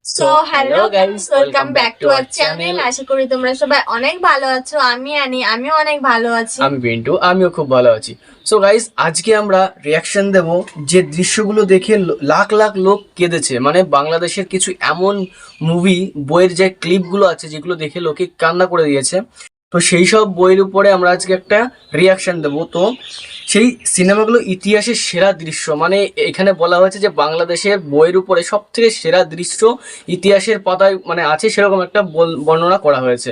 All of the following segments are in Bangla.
So hello guys, welcome back to our channel. আশা করি তোমরা সবাই অনেক ভালো আছো। আমিও অনেক ভালো আছি। আমি পিন্টু, আমিও খুব ভালো আছি। সো গাইস, আজকে আমরা রিয়াকশন দেব যে দৃশ্যগুলো দেখে লাখ লাখ লোক কেঁদেছে। মানে বাংলাদেশের কিছু এমন মুভি বইয়ের যে ক্লিপগুলো আছে যেগুলো দেখে লোকে কান্না করে দিয়েছে। তো সেই সব বইয়ের উপরে আমরা আজকে একটা রিয়াকশন দেব। তো সেই সিনেমাগুলো ইতিহাসের সেরা দৃশ্য, মানে এখানে বলা হয়েছে যে বাংলাদেশের বইয়ের উপরে সব থেকে সেরা দৃশ্য ইতিহাসের পাতায় মানে আছে, সেরকম একটা বর্ণনা করা হয়েছে।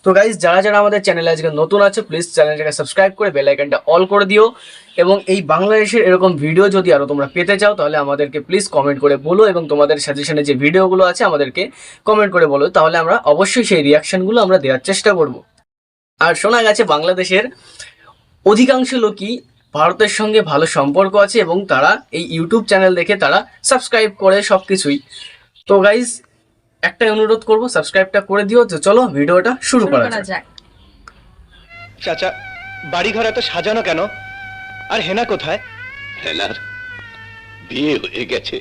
তো গাইজ, যারা যারা আমাদের চ্যানেলে আজকে নতুন আছে, প্লিজ চ্যানেলটাকে সাবস্ক্রাইব করে বেল আইকনটা অল করে দিও। এবং এই বাংলাদেশের এরকম ভিডিও যদি আরও তোমরা পেতে চাও তাহলে আমাদেরকে প্লিজ কমেন্ট করে বলো, এবং তোমাদের সাজেশনে যে ভিডিওগুলো আছে আমাদেরকে কমেন্ট করে বলো, তাহলে আমরা অবশ্যই সেই রিয়াকশনগুলো আমরা দেওয়ার চেষ্টা করব। আর শোনা গেছে বাংলাদেশের অধিকাংশ লোকই ভারতের সঙ্গে ভালো সম্পর্ক আছে এবং তারা এই ইউটিউব চ্যানেল দেখে তারা সাবস্ক্রাইব করে সব কিছুই। তো গাইজ, একটাই অনুরোধ করব, সাবস্ক্রাইবটা করে দিও। তো চলো ভিডিওটা শুরু করা যাক। চাচা, বাড়িঘর এত সাজানো কেন? আর হেনা কোথায়? হেনার বিয়ে হয়ে গেছে।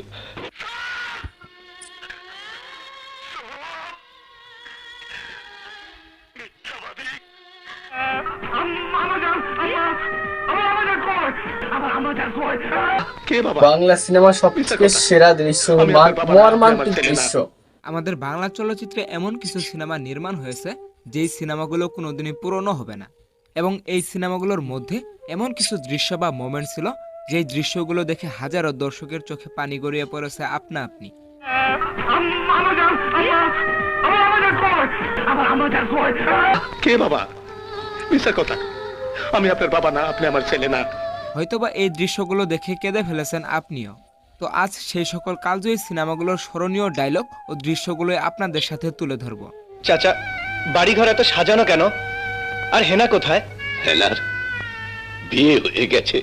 কে বাবা? বাংলা সিনেমা সবথেকে সেরা দৃশ্য, মর্মান্তিক দৃশ্য। আমাদের বাংলা চলচ্চিত্রে এমন কিছু সিনেমা নির্মাণ হয়েছে যেই সিনেমাগুলো কোনোদিনই পুরনো হবে না, এবং এই সিনেমাগুলোর মধ্যে এমন কিছু দৃশ্য বা মোমেন্ট ছিল যেই দৃশ্যগুলো দেখে হাজারো দর্শকের চোখে পানি গড়িয়ে পড়েছে আপনা আপনি। কে বাবা? মিথ্যা কথা। আমি আপনার বাবা না, আপনি আমার ছেলে না। হয়তোবা এই দৃশ্যগুলো দেখে কেঁদে ফেলেছেন আপনিও। তো আজ সেই সকল কালজয়ী সিনেমাগুলোর স্মরণীয় ডায়লগ ও দৃশ্যগুলো আপনাদের সাথে তুলে ধরব। চাচা, বাড়িঘর এত সাজানো কেন? আর হেনা কোথায়? হেনার বিয়ে হয়ে গেছে।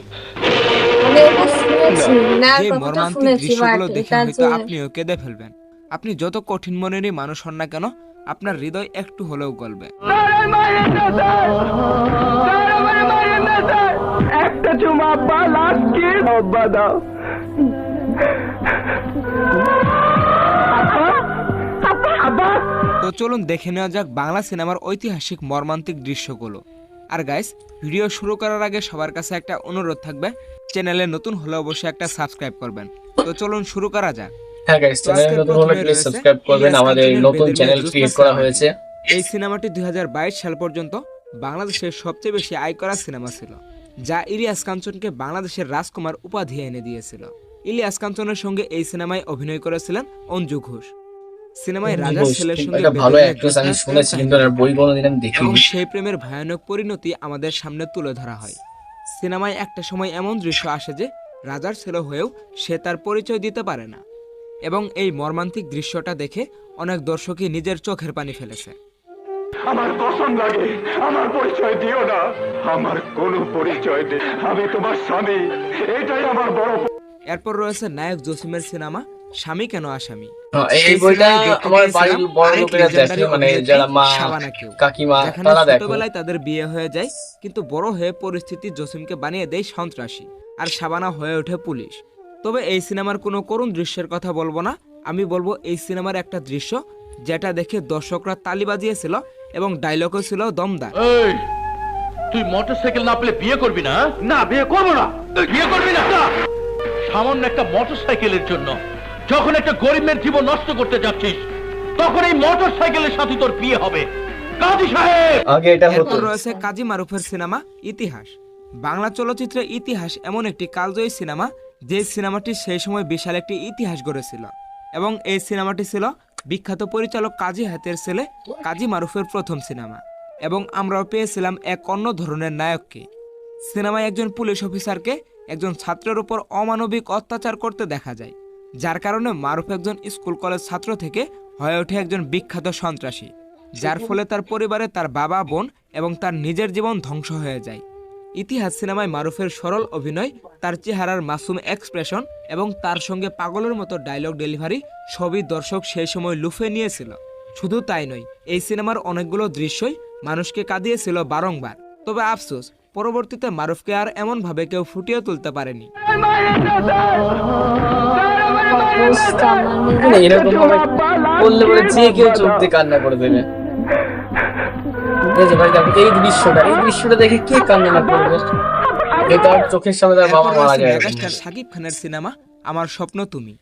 আমি এটা শুনেছি না, যে কথাটা মর্মান্তিক শুনেছি, দৃশ্যগুলো বাট দেখে এটা হয়তো যে আপনিও কেঁদে ফেলবেন। আপনি যত কঠিন মনেরই মানুষ হন না কেন, আপনার হৃদয় একটু হলেও গলবে। একটা চুমা আব্বা, লাস্ট কিস আব্বা দাও। তো চলুন দেখে নেওয়া যাক বাংলা সিনেমার ঐতিহাসিক মর্মান্তিক দৃশ্যগুলো। আর গাইস, ভিডিও শুরু করার আগে সবার কাছে একটা অনুরোধ থাকবে, চ্যানেলে নতুন হলে অবশ্যই একটা সাবস্ক্রাইব করবেন। তো চলুন শুরু করা যাক। হ্যাঁ গাইস, চ্যানেলে নতুন হলে প্লিজ সাবস্ক্রাইব করবেন। আমাদের নতুন চ্যানেল ক্রিয়েট করা হয়েছে। এই সিনেমাটি 2022 সাল পর্যন্ত বাংলাদেশের সবচেয়ে বেশি আয় করা সিনেমা ছিল, যা ইলিয়াস কাঞ্চনকে বাংলাদেশের রাজকুমার উপাধি এনে দিয়েছিল। ইলিয়াস কাঞ্চনের সঙ্গে এই সিনেমায় অভিনয় করেছিলেন অঞ্জু ঘোষ। সিনেমায় রাজার ছেলের সঙ্গে একটা ভালো অ্যাক্ট্রেস, আমি শুনেছি কিন্তু এর বই কোনোদিন আমি এবং দেখিনি। সেই প্রেমের ভয়ানক পরিণতি আমাদের সামনে তুলে ধরা হয়। সিনেমায় একটা সময় এমন দৃশ্য আসে যে রাজার ছেলে হয়েও সে তার পরিচয় দিতে পারে না, এবং এই মর্মান্তিক দৃশ্যটা দেখে অনেক দর্শকই নিজের চোখের পানি ফেলেছে। আমার কসম লাগে, আমার পরিচয় দিও না। আমার কোনো পরিচয় নেই। আমি তোমার স্বামী, এটাই আমার বড়। এরপর রয়েছে নায়ক জসিমের সিনেমা স্বামী কেন আসামি। এই বইটা আমার বাড়ির বড় লোকেরা দেখে, মানে যারা মা, কাকিমা, যেখানে তারা দেখে। ছোটবেলায় তাদের বিয়ে হয়ে যায়, কিন্তু বড় হয়ে পরিস্থিতি জসিমকে বানিয়ে দেয় সন্ত্রাসী, আর শাবানা হয়ে ওঠে পুলিশ। তবে এই সিনেমার কোনো করুণ দৃশ্যের কথা বলবো না, আমি বলবো এই সিনেমার একটা দৃশ্য যেটা দেখে দর্শকরা তালি বাজিয়েছিল এবং ডায়লগও ছিল দমদার। এই, তুই মোটরসাইকেল না পেলে বিয়ে করবি না? না, বিয়ে করবো না। বিয়ে করবি না? সামান্য একটা মোটরসাইকেলের জন্য যখন একটা গরিব মেয়ের জীবন নষ্ট করতে যাচ্ছিস, তখন এই মোটরসাইকেলের সাথে তোর বিয়ে হবে। কাজী সাহেব, আগে এটা হতো। এরপর রয়েছে কাজী মারুফের সিনেমা ইতিহাস। বাংলা চলচ্চিত্রে ইতিহাস এমন একটি কালজয়ী সিনেমা যে সিনেমাটি সেই সময় বিশাল একটি ইতিহাস গড়েছিল, এবং এই সিনেমাটি ছিল বিখ্যাত পরিচালক কাজী হায়াতের ছেলে কাজী মারুফের প্রথম সিনেমা, এবং আমরাও পেয়েছিলাম এক অন্য ধরনের নায়ককে। সিনেমায় একজন পুলিশ অফিসারকে একজন ছাত্রের উপর অমানবিক অত্যাচার করতে দেখা যায়, যার কারণে মারুফ একজন স্কুল কলেজ ছাত্র থেকে হয়ে ওঠে একজন বিখ্যাত সন্ত্রাসী, যার ফলে তার পরিবারে তার বাবা, বোন এবং তার নিজের জীবন ধ্বংস হয়ে যায়। ইতিহাস সিনেমায় মারুফের সরল অভিনয়, তার চেহারার মাসুম এক্সপ্রেশন এবং তার সঙ্গে পাগলের মতো ডায়লগ ডেলিভারি সবই দর্শক সেই সময় লুফে নিয়েছিল। শুধু তাই নয়, এই সিনেমার অনেকগুলো দৃশ্যই মানুষকে কাঁদিয়েছিল বারংবার। তবে আফসোস, পরবর্তীতে মারুফকে আর এমনভাবে কেউ ফুটিয়ে তুলতে পারেনি। অবস্থা আমার নিজের মানে এরকম ভাবে বললে বলে যে কেউ চোখ দিয়ে কান্না করে দেবে। এই যে ভাই দেখো এই দৃশ্যটা দেখে কে কান্না না করবে, যে তার চোখের সামনে তার বাবা এরপর মারা রয়েছে যায়। মেগাস্টার শাকিব খানের সিনেমা আমার স্বপ্ন তুমি,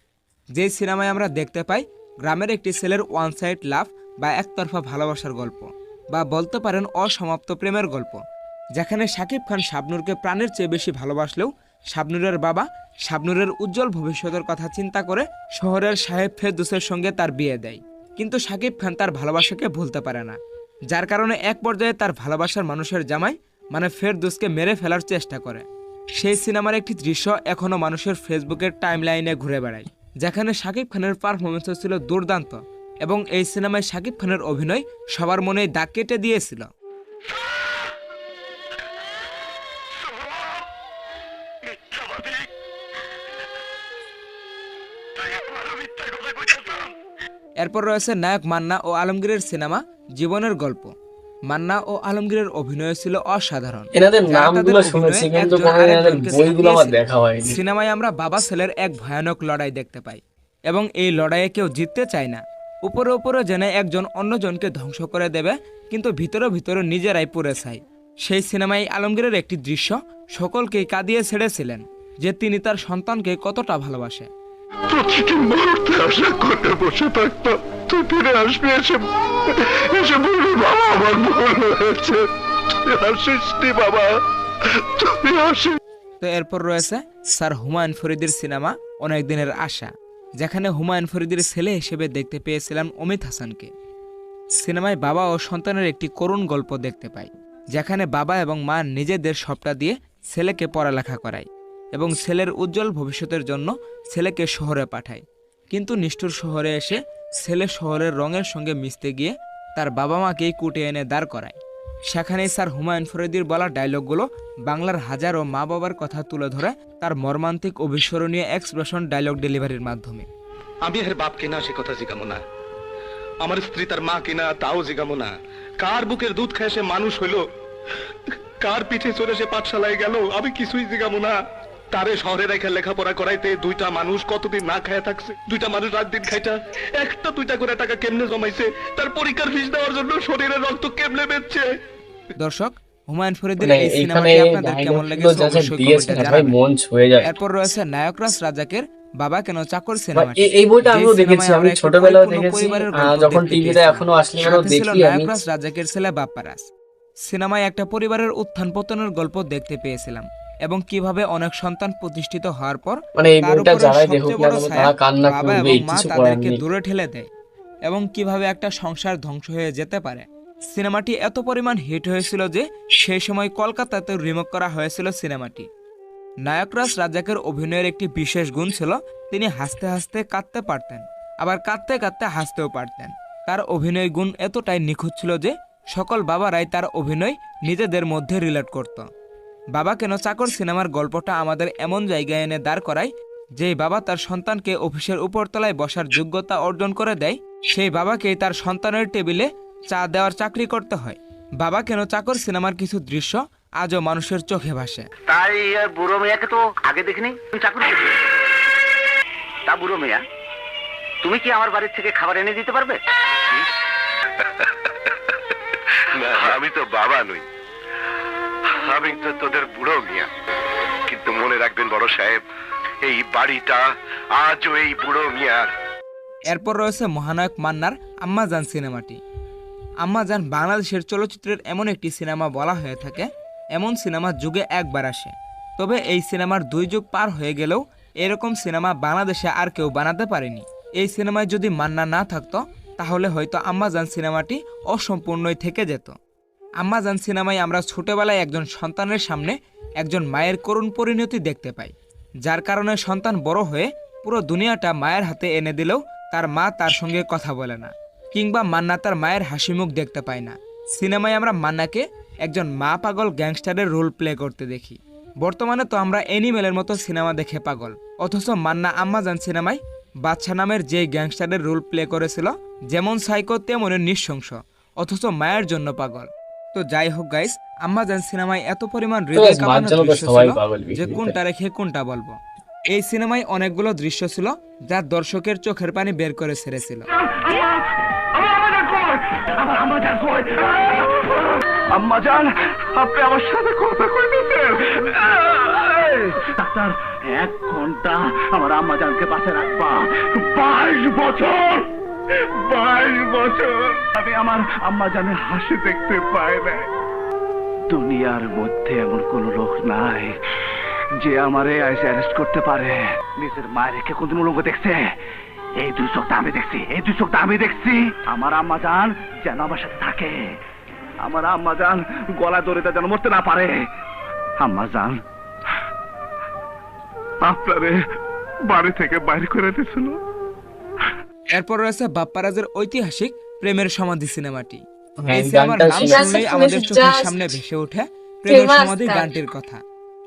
যে সিনেমায় আমরা দেখতে পাই গ্রামের একটি ছেলের ওয়ান সাইড লাভ বা একতরফা ভালোবাসার গল্প, বা বলতে পারেন অসমাপ্ত প্রেমের গল্প, যেখানে শাকিব খান শাবনূরকে প্রাণের চেয়ে বেশি ভালোবাসলেও শাবনূরের বাবা শাবনূরের উজ্জ্বল ভবিষ্যতের কথা চিন্তা করে শহরের সাহেব ফেরদৌসের সঙ্গে তার বিয়ে দেয়। কিন্তু শাকিব খান তার ভালোবাসাকে ভুলতে পারে না, যার কারণে এক পর্যায়ে তার ভালোবাসার মানুষের জামাই মানে ফেরদৌসকে মেরে ফেলার চেষ্টা করে। সেই সিনেমার একটি দৃশ্য এখনও মানুষের ফেসবুকের টাইমলাইনে ঘুরে বেড়ায়, যেখানে শাকিব খানের পারফরমেন্স ছিল দুর্দান্ত এবং এই সিনেমায় শাকিব খানের অভিনয় সবার মনেই দাগ কেটে দিয়েছিল। এরপর রয়েছে নায়ক মান্না ও আলমগীরের সিনেমা জীবনের গল্প। মান্না ও আলমগীরের অভিনয় ছিল অসাধারণ। এনাদের যারা নামগুলো তাদের শুনেছি অভিনয়ে কিন্তু একজন কোনোদিন এনাদের আরেকজনকে বইগুলো আমার ছাপিয়েছিল। দেখা হয়নি। সিনেমায় আমরা বাবা ছেলের এক ভয়ানক লড়াই দেখতে পাই এবং এই লড়াইয়ে কেউ জিততে চায় না। উপরে উপরে জেনে একজন অন্যজনকে ধ্বংস করে দেবে, কিন্তু ভিতরে ভিতরে নিজেরাই পুড়ে চায়। সেই সিনেমায় আলমগীরের একটি দৃশ্য সকলকেই কাঁদিয়ে ছেড়েছিলেন, যে তিনি তার সন্তানকে কতটা ভালোবাসে। প্রতিটি মুহূর্তে আশা করে বসে থাকতাম তুই ফিরে আসবি, এসে বলবি বাবা আমার ভুল হয়েছে, তুই আসিস নি বাবা, তুই আসিস। তো এরপর রয়েছে স্যার হুমায়ুন ফরিদির সিনেমা অনেক দিনের আশা, যেখানে হুমায়ুন ফরিদির ছেলে হিসেবে দেখতে পেয়েছিলাম অমিত হাসানকে। সিনেমায় বাবা ও সন্তানের একটি করুণ গল্প দেখতে পাই, যেখানে বাবা এবং মা নিজেদের সবটা দিয়ে ছেলেকে পড়ালেখা করায় এবং ছেলের উজ্জ্বল ভবিষ্যতের জন্য ছেলেকে শহরে পাঠায়। কিন্তু নিষ্ঠুর শহরে এসে ছেলে শহরের রঙের সঙ্গে মিশতে গিয়ে তার বাবা মাকেই কুটে এনে দাঁড় করায়। সেখানেই স্যার হুমায়ুন ফরিদির বলা ডায়লগগুলো বাংলার হাজারো মা বাবার কথা তুলে ধরে তার মর্মান্তিক অবিস্মরণীয় এক্সপ্রেশন ডায়লগ ডেলিভারির মাধ্যমে। আমি এর বাপ কিনা সে কথা জিগামো না, আমার স্ত্রী তার মা কিনা তাও জিগামো না, কার বুকের দুধ খায় সে মানুষ হইলো, কার পিঠে চলে সে পাঠশালায় গেল, আমি কিছুই জিগামো না। তারে শহরে রেখে লেখাপড়া করাইতে দুইটা মানুষ কতদিন না খায় থাকছে, দুইটা মানুষ রাত দিন খাইটা একটা দুইটা করে টাকা কেমনে জমাইছে, তার পরীক্ষার ফিস দেওয়ার জন্য শরীরের রক্ত কেমনে বেচছে। দর্শক, হুমায়ুন ফরিদের মানে এই এইখানে সিনেমাটি আপনাদের কেমন ডায়লগগুলো লেগেছে যা যা অবশ্যই দিয়েছে কমেন্টে না ভাই জানাবেন। মন ছুঁয়ে যায়। এরপর রয়েছে নায়করাজ রাজাকের বাবা কেন চাকর ভাই, সিনেমাটি। এই বইটা যে আমিও দেখেছি, সিনেমায় আমি আমরা একটা ছোটবেলায় পরিপূর্ণ দেখেছি, পরিবারের গল্প যখন দেখতে টিভিতে পেয়েছিলাম। এখনো আসলে সাথে ছিল দেখি আমি। নায়করাজ রাজাকের ছেলে বাপ্পারাজ। সিনেমায় একটা পরিবারের উত্থান পতনের গল্প দেখতে পেয়েছিলাম এবং কিভাবে অনেক সন্তান প্রতিষ্ঠিত হওয়ার পর মানে এই তার বইটা উপরে যারাই সবচেয়ে দেখুক না বড় কেন ছায়া তারা কান্না বাবা করবে, এবং মা কিছু করার তাদেরকে নেই। দূরে ঠেলে দেয় এবং কিভাবে একটা সংসার ধ্বংস হয়ে যেতে পারে। সিনেমাটি এত পরিমাণ হিট হয়েছিল যে সেই সময় কলকাতাতে রিমেক করা হয়েছিল সিনেমাটি। নায়করাজ রাজাকের অভিনয়ের একটি বিশেষ গুণ ছিল তিনি হাসতে হাসতে কাঁদতে পারতেন, আবার কাঁদতে কাঁদতে হাসতেও পারতেন। তার অভিনয় গুণ এতটাই নিখুঁত ছিল যে সকল বাবারাই তার অভিনয় নিজেদের মধ্যে রিলেট করত। বাবা কেন চাকর সিনেমার গল্পটা আমাদের এমন জায়গায় এনে দাঁড় করায়, যেই বাবা তার সন্তানকে অফিসের উপরতলায় বসার যোগ্যতা অর্জন করে দেয়, সেই বাবাকেই তার সন্তানের টেবিলে চা দেওয়ার চাকরি করতে হয়। বাবা কেন চাকর সিনেমার কিছু দৃশ্য আজও মানুষের চোখে ভাসে। তাই বুড়ো মেয়াকে তো আগে দেখিনি, তুমি চাকরি করছো। তা বুড়ো মেয়া, তুমি কি আমার বাড়ির থেকে খাবার এনে দিতে পারবে? না, আমি তো বাবা নই, আমি তো তোদের বুড়ো মিয়া। কিন্তু মনে রাখবেন বড় সাহেব, এই বাড়িটা আজও এই বুড়ো মিয়ার। এরপর রয়েছে মহানায়ক মান্নার আম্মাজান সিনেমাটি। আম্মাজান বাংলাদেশের চলচ্চিত্রের এমন একটি সিনেমা বলা হয়ে থাকে, এমন সিনেমা যুগে একবার আসে। তবে এই সিনেমার 2 যুগ পার হয়ে গেলেও এরকম সিনেমা বাংলাদেশে আর কেউ বানাতে পারেনি। এই সিনেমায় যদি মান্না না থাকতো তাহলে হয়তো আম্মাজান সিনেমাটি অসম্পূর্ণই থেকে যেত। আম্মাজান সিনেমায় আমরা ছোটবেলায় একজন সন্তানের সামনে একজন মায়ের করুণ পরিণতি দেখতে পাই, যার কারণে সন্তান বড় হয়ে পুরো দুনিয়াটা মায়ের হাতে এনে দিলেও তার মা তার সঙ্গে কথা বলে না, কিংবা মান্না তার মায়ের হাসি মুখ দেখতে পায় না। সিনেমায় আমরা মান্নাকে একজন মা পাগল গ্যাংস্টারের রোল প্লে করতে দেখি। বর্তমানে তো আমরা অ্যানিমেলের মতো সিনেমা দেখে পাগল, অথচ মান্না আম্মাজান সিনেমায় বাদশা নামের যে গ্যাংস্টারের রোল প্লে করেছিল, যেমন সাইকো তেমনই নৃশংস, অথচ মায়ের জন্য পাগল। তো যাই হোক গাইস, আম্মাজান সিনেমায় এত পরিমাণ তো হৃদয় guys, কাঁপানো মার জন্য তো দৃশ্য সবাই ছিল পাগল যে বিষয়টা। কোনটা রেখে কোনটা বলবো। এই সিনেমায় অনেকগুলো দৃশ্য ছিল যা দর্শকের চোখের পানি বের করে ছেড়েছিল। আম্মাজান, আপনি আমার সাথে কথা কইতেছেন? ডাক্তার, 1 ঘন্টা আমার আম্মাজানকে পাশে রাখবা। 22 বছর, 22 বছর আমি আমার আম্মাজানের হাসি দেখতে পাই না। দুনিয়ার মধ্যে এমন কোন লোক নাই যে আমারে আইসে অ্যারেস্ট করতে পারে। নিজের মায়ের কে কোনদিন উলঙ্গ দেখছে? এই 2 চোখটা আমি দেখছি, এই 2 চোখটা আমি দেখছি। আমার আম্মাজান যেন আমার সাথে থাকে, আমার আম্মাজান গলা দড়িতে যেন মরতে না পারে। আম্মাজান আপনারে বাড়ি থেকে বাইরে করে দিয়েছিল। এরপর রয়েছে বাপ্পারাজের ঐতিহাসিক প্রেমের সমাধি সিনেমাটি। হ্যাঁ, এই সিনেমার গানটা নাম শুনেছি। শুনলেই আমাদের শুনেছি, চোখের just সামনে ভেসে ওঠে প্রেমের famous সমাধি গান। গানটির কথা।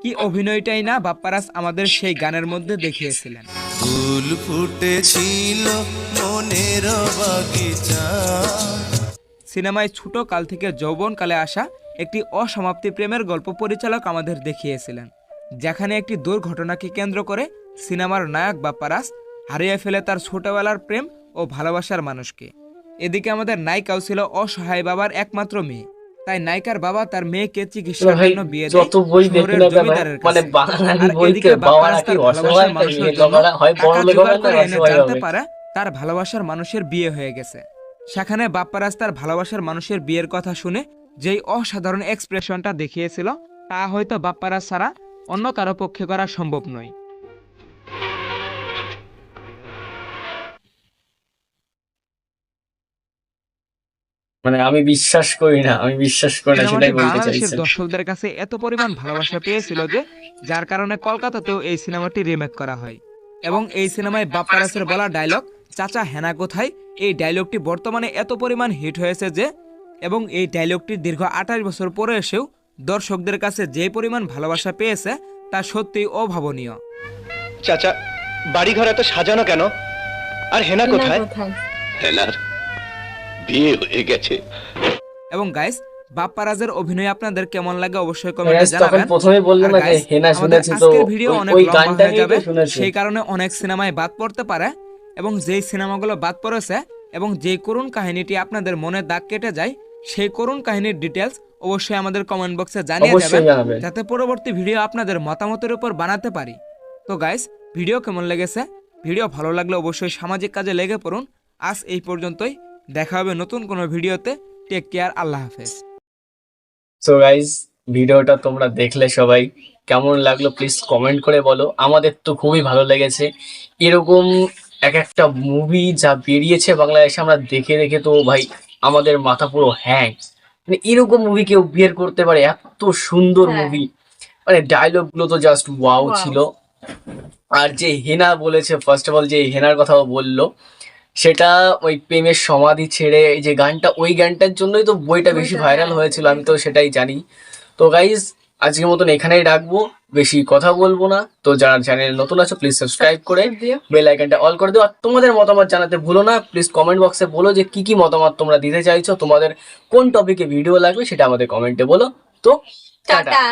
কি অভিনয়টাই না বাপ্পারাজ আমাদের সেই গানের মধ্যে দেখিয়েছিলেন। ফুল ফুটেছিল মনের বাগিচা। সিনেমায় ছোট কাল থেকে যৌবনকালে আসা একটি অসমাপ্তি প্রেমের গল্প পরিচালক আমাদের দেখিয়েছিলেন, যেখানে একটি দুর্ঘটনাকে কেন্দ্র করে সিনেমার নায়ক বাপ্পারাজ হারিয়ে ফেলে তার ছোটবেলার প্রেম ও ভালোবাসার মানুষকে। এদিকে আমাদের নায়িকাও ছিল অসহায় বাবার একমাত্র মেয়ে, তাই নায়িকার বাবা তার মেয়েকে চিকিৎসার ভাই, জন্য বিয়ে দেয় যত বই দেখি শহরের না কেন, জমিদারের মানে কাছে। বাঙালি আর বইতে এদিকে বাবারা বাপ্পারাজ কি তার অসহায়, ভালোবাসার মানুষের বিয়ে জন্য করা হয়, বড় টাকা লোক জোগাড় হবে করে না এনে অসহায় জানতে হবে। পারে তার ভালোবাসার মানুষের বিয়ে হয়ে গেছে। সেখানে বাপ্পারাজ তার ভালোবাসার মানুষের বিয়ের কথা শুনে যেই অসাধারণ এক্সপ্রেশনটা দেখিয়েছিল তা হয়তো বাপ্পারাজ ছাড়া অন্য কারো পক্ষে করা সম্ভব নয়। মানে আমি বিশ্বাস করি না, আমি বিশ্বাস করি না, সিনেমাটি সেটাই বলতে বাংলাদেশের চাইছেন। দর্শকদের কাছে এত পরিমাণ ভালোবাসা পেয়েছিল যে যার কারণে কলকাতাতেও এই সিনেমাটি রিমেক করা হয়। এবং এই সিনেমায় বাপ্পারাজের বলা ডায়লগ চাচা হেনা কোথায়, এই ডায়লগটি বর্তমানে এত পরিমাণ হিট হয়েছে যে, এবং এই ডায়লগটি দীর্ঘ 28 বছর পরে এসেও দর্শকদের কাছে যে পরিমাণ ভালোবাসা পেয়েছে তা সত্যিই অভাবনীয়। চাচা, বাড়িঘর এত সাজানো কেন? আর হেনা কোথায়? হেনার বিয়ে হয়ে গেছে। এবং গাইস, বাপ্পারাজের অভিনয় আপনাদের কেমন লাগে অবশ্যই Guys, কমেন্টে তখন জানাবেন। প্রথমে বললাম আর না যে guys, হেনা আমাদের শুনেছি, তো আজকের ভিডিও অনেক ওই লম্বা গানটা হয়ে নিয়ে যাবে, শুনেছি। সেই কারণে অনেক সিনেমায় বাদ পড়তে পারে। এবং যেই সিনেমাগুলো বাদ পড়েছে এবং যেই করুণ কাহিনীটি আপনাদের মনে দাগ কেটে যায়, সেই করুণ কাহিনীর ডিটেলস অবশ্যই আমাদের কমেন্ট বক্সে জানিয়ে অবশ্যই দেবেন, জানাবেন। যাতে পরবর্তী ভিডিও আপনাদের মতামতের উপর বানাতে পারি। তো গাইস, ভিডিও কেমন লেগেছে? ভিডিও ভালো লাগলে অবশ্যই সামাজিক কাজে লেগে পড়ুন। আজ এই পর্যন্তই, দেখা হবে নতুন কোনো ভিডিওতে। টেক কেয়ার, আল্লাহ হাফেজ। সো গাইজ, ভিডিওটা তোমরা দেখলে সবাই কেমন লাগলো প্লিজ কমেন্ট করে বলো। আমাদের তো খুবই ভালো লেগেছে। এরকম এক একটা মুভি যা বেরিয়েছে বাংলাদেশে, আমরা দেখে দেখে তো ভাই আমাদের মাথা পুরো হ্যাং। মানে এরকম মুভি কেউ বিয়ের করতে পারে? এত সুন্দর হ্যাঁ। মুভি, মানে ডায়লগ গুলো তো জাস্ট ওয়াও Wow. ছিল। আর যে হেনা বলেছে, ফার্স্ট অফ অল যে হেনার কথাও বললো, সেটা ওই প্রেমের সমাধি ছেড়ে এই যে গানটা, ওই গানটার জন্যই তো বইটা বেশি বইটা, ভাইরাল হ্যাঁ। হয়েছিল, আমি তো সেটাই জানি। তো গাইজ, আজকের মতন এখানেই রাখবো, বেশি কথা বলবো না। তো যারা চ্যানেল নতুন আছো প্লিজ সাবস্ক্রাইব করে বেল আইকনটা অল করে দিও। আর তোমাদের মতামত জানাতে ভুলো না। প্লিজ কমেন্ট বক্সে বলো যে কি কি মতামত তোমরা দিতে চাইছো, তোমাদের কোন টপিকে ভিডিও লাগবে সেটা আমাদের কমেন্টে বলো। তো টাটা। টাটা।